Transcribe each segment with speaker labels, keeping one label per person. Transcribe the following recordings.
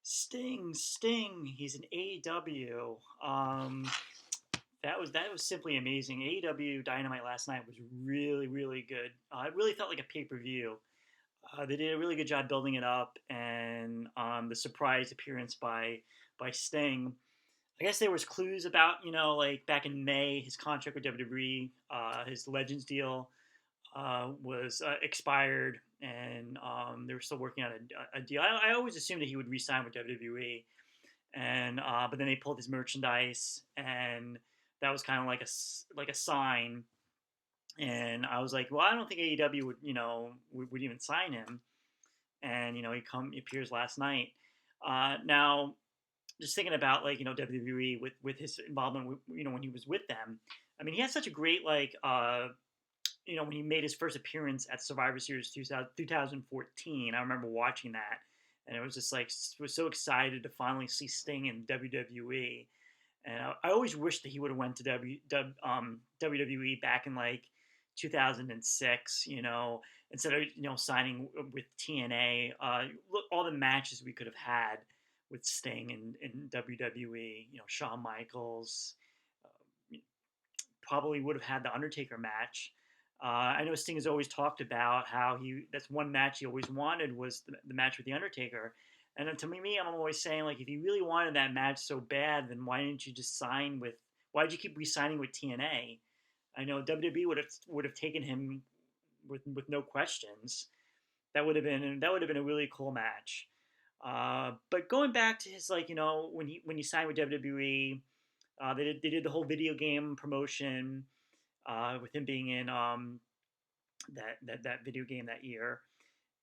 Speaker 1: Sting. He's in AEW. That was simply amazing. AEW Dynamite last night was really really good. It really felt like a pay per view. They did a really good job building it up, and the surprise appearance by Sting. I guess there was clues about like back in May his contract with WWE, his Legends deal was expired, and they were still working on a deal. I always assumed that he would re-sign with WWE, and but then they pulled his merchandise, and that was kind of like a sign. And I was like, well, I don't think AEW would even sign him. And he appears last night. Now, just thinking about like WWE with his involvement when he was with them. I mean, he had such a great when he made his first appearance at Survivor Series 2014. I remember watching that, and it was just like was so excited to finally see Sting in WWE. And I always wished that he would have went to WWE back in like 2006. Instead of signing with TNA. Look, all the matches we could have had with Sting in WWE. Shawn Michaels. Probably would have had the Undertaker match. I know Sting has always talked about how that's one match he always wanted was the match with the Undertaker. And then to me, I'm always saying, like, if you really wanted that match so bad, then why didn't you just sign with? Why did you keep re-signing with TNA? I know WWE would have taken him with no questions. That would have been a really cool match. But going back to his when he signed with WWE, they did the whole video game promotion with him being in that video game that year.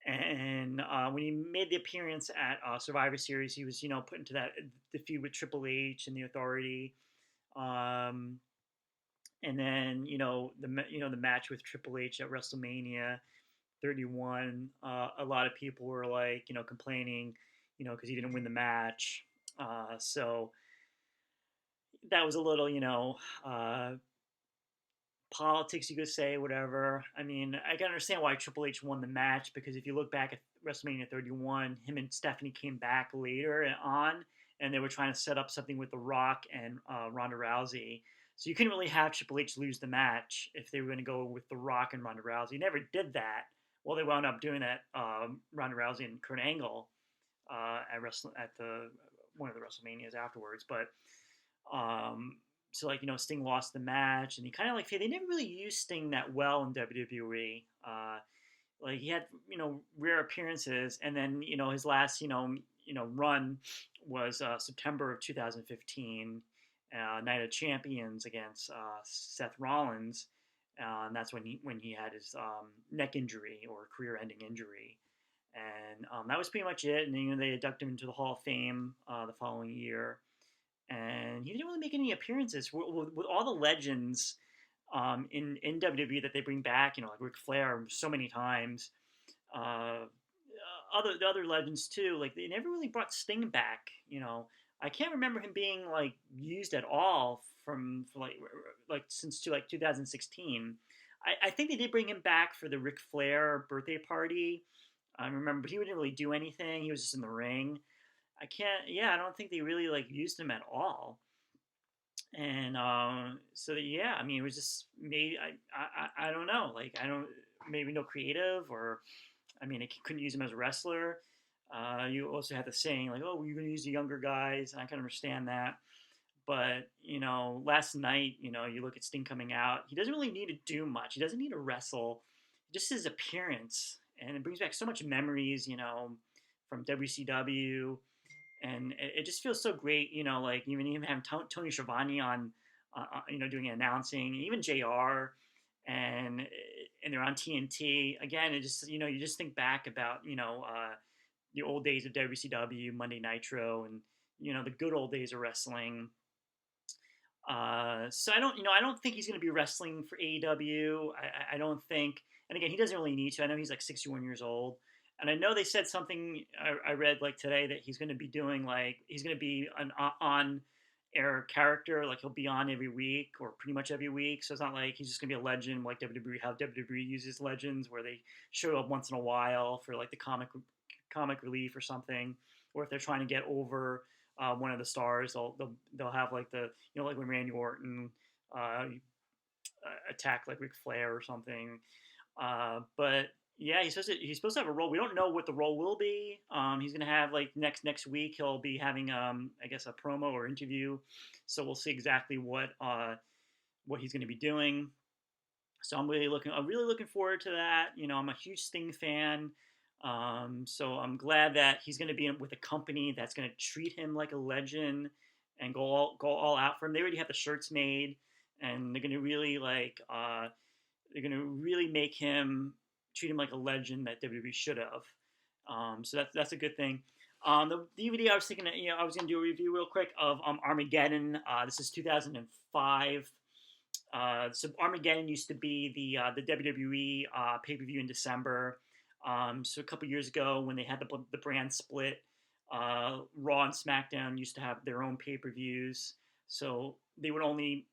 Speaker 1: And when he made the appearance at Survivor Series, he was put into the feud with Triple H and the Authority, and then the match with Triple H at WrestleMania 31. A lot of people were like complaining, because he didn't win the match. So that was a little politics, you could say, whatever. I mean, I can understand why Triple H won the match, because if you look back at WrestleMania 31, him and Stephanie came back later on, and they were trying to set up something with The Rock and Ronda Rousey. So you couldn't really have Triple H lose the match if they were going to go with The Rock and Ronda Rousey. He never did that. Well, they wound up doing that, Ronda Rousey and Kurt Angle at the one of the WrestleManias afterwards. But so Sting lost the match, and he kind of they never really used Sting that well in WWE. He had rare appearances, and then his last run was September of 2015, Night of Champions against Seth Rollins, and that's when he had his neck injury or career-ending injury, and that was pretty much it. And then they inducted him into the Hall of Fame the following year. And he didn't really make any appearances with all the legends in WWE that they bring back. Like Ric Flair so many times. The other legends too. Like they never really brought Sting back. I can't remember him being used at all from since 2016. I think they did bring him back for the Ric Flair birthday party. I remember, but he wouldn't really do anything. He was just in the ring. I don't think they really used him at all. And I mean, it was just maybe I don't know, maybe no creative, or I mean, they couldn't use him as a wrestler. You also had the saying oh, you're going to use the younger guys, and I can understand that. But last night, you look at Sting coming out, he doesn't really need to do much. He doesn't need to wrestle. Just his appearance, and it brings back so much memories, from WCW. And it just feels so great, even having Tony Schiavone on, doing announcing, even JR, and they're on TNT again. It just, you just think back about, the old days of WCW, Monday Nitro, and the good old days of wrestling. So I don't think he's going to be wrestling for AEW. I don't think, and again, he doesn't really need to. I know he's 61 years old. And I know they said something I read today that he's going to be doing he's going to be an on-air character, he'll be on every week or pretty much every week. So it's not like he's just going to be a legend like WWE, how WWE uses legends where they show up once in a while for the comic relief or something. or if they're trying to get over one of the stars, they'll have like the like when Randy Orton uh, attacked like Ric Flair or something. But yeah, he's supposed to have a role. We don't know what the role will be. He's gonna have like next week. He'll be having I guess a promo or interview. So we'll see exactly what he's gonna be doing. So I'm really looking forward to that. I'm a huge Sting fan. So I'm glad that he's going to be with a company that's going to treat him like a legend and go all out for him. They already have the shirts made, and they're going to really make him treat him like a legend that WWE should have. So that's a good thing. The DVD I was thinking, I was going to do a review real quick of Armageddon. This is 2005. So Armageddon used to be the WWE pay per view in December. So a couple years ago, when they had the brand split, Raw and SmackDown used to have their own pay per views. So they would only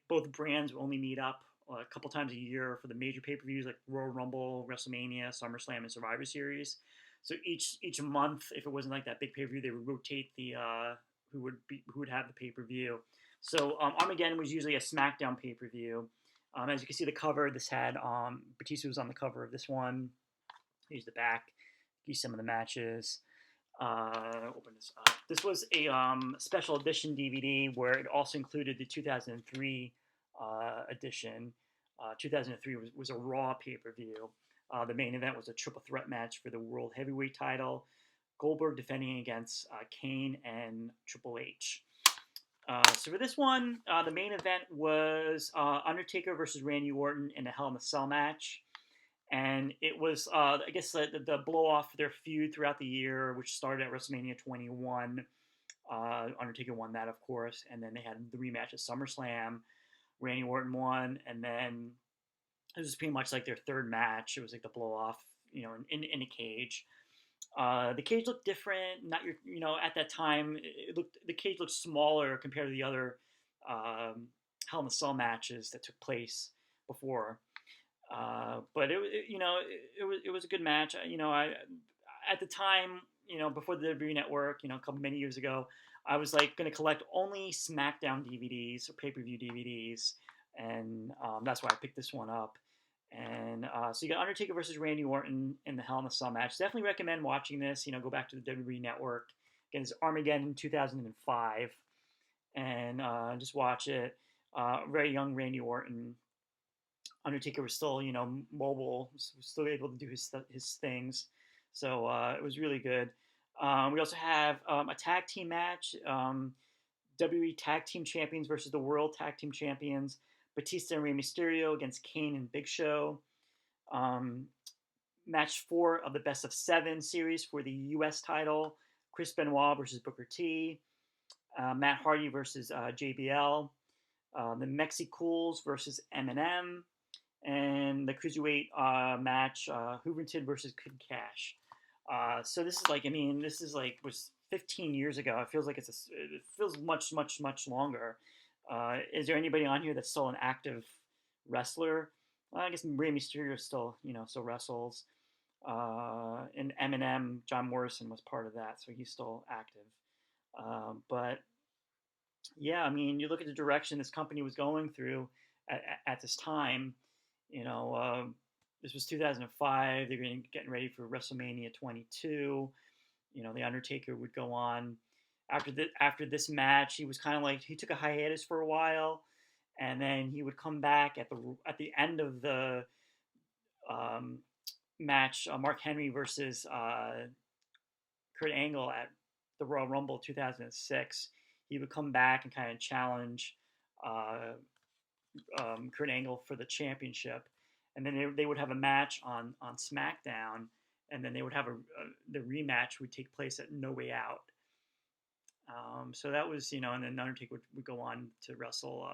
Speaker 1: both brands would only meet up a couple times a year for the major pay per views like Royal Rumble, WrestleMania, SummerSlam, and Survivor Series. So each month, if it wasn't like that big pay per view, they would rotate the who would have the pay per view. So Armageddon was usually a SmackDown pay per view. As you can see, the cover this had Batista was on the cover of this one. Here's the back. Here's some of the matches. Open this up. This was a special edition DVD where it also included the 2003 edition. 2003 was a Raw pay per view. The main event was a triple threat match for the World Heavyweight title. Goldberg defending against Kane and Triple H. So for this one, the main event was Undertaker versus Randy Orton in a Hell in a Cell match. And it was, I guess, the blow-off for their feud throughout the year, which started at WrestleMania 21. Undertaker won that, of course. And then they had the rematch at SummerSlam. Randy Orton won. And then it was pretty much like their third match. It was like the blow-off, in a cage. The cage looked different. Not at that time, the cage looked smaller compared to the other Hell in a Cell matches that took place before. But it was a good match. I at the time, before the WWE Network, many years ago, I was like going to collect only SmackDown DVDs or pay-per-view DVDs, and that's why I picked this one up. And so you got Undertaker versus Randy Orton in the Hell in a Cell match. Definitely recommend watching this. Go back to the WWE Network. Again, it's Armageddon 2005, and just watch it. Very young Randy Orton. Undertaker was still, mobile, was still able to do his things. So it was really good. We also have a tag team match. WWE Tag Team Champions versus the World Tag Team Champions. Batista and Rey Mysterio against Kane and Big Show. Match 4 of the Best of 7 series for the U.S. title. Chris Benoit versus Booker T. Matt Hardy versus JBL. The Mexicools versus Eminem. And the Cruiserweight match, Hooverton versus Kid Cash. So this is was 15 years ago. It feels like it feels much, much, much longer. Is there anybody on here that's still an active wrestler? I guess Rey Mysterio still wrestles. And Eminem, John Morrison was part of that, so he's still active. But yeah, you look at the direction this company was going through at this time. This was 2005. They're getting ready for WrestleMania 22. The Undertaker would go on after this match. He was kind of like he took a hiatus for a while, and then he would come back at the end of the match. Mark Henry versus Kurt Angle at the Royal Rumble 2006. He would come back and kind of challenge Kurt Angle for the championship, and then they would have a match on SmackDown, and then they would have the rematch would take place at No Way Out. So that was and then Undertaker would go on to wrestle.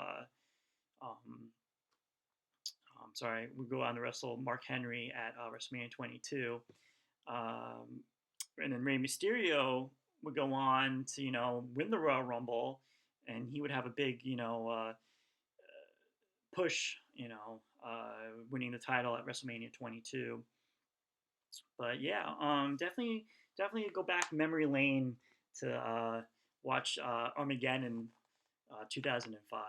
Speaker 1: Would go on to wrestle Mark Henry at WrestleMania 22, and then Rey Mysterio would go on to win the Royal Rumble, and he would have a big push, winning the title at WrestleMania 22. But yeah, definitely definitely go back memory lane to watch Armageddon in 2005.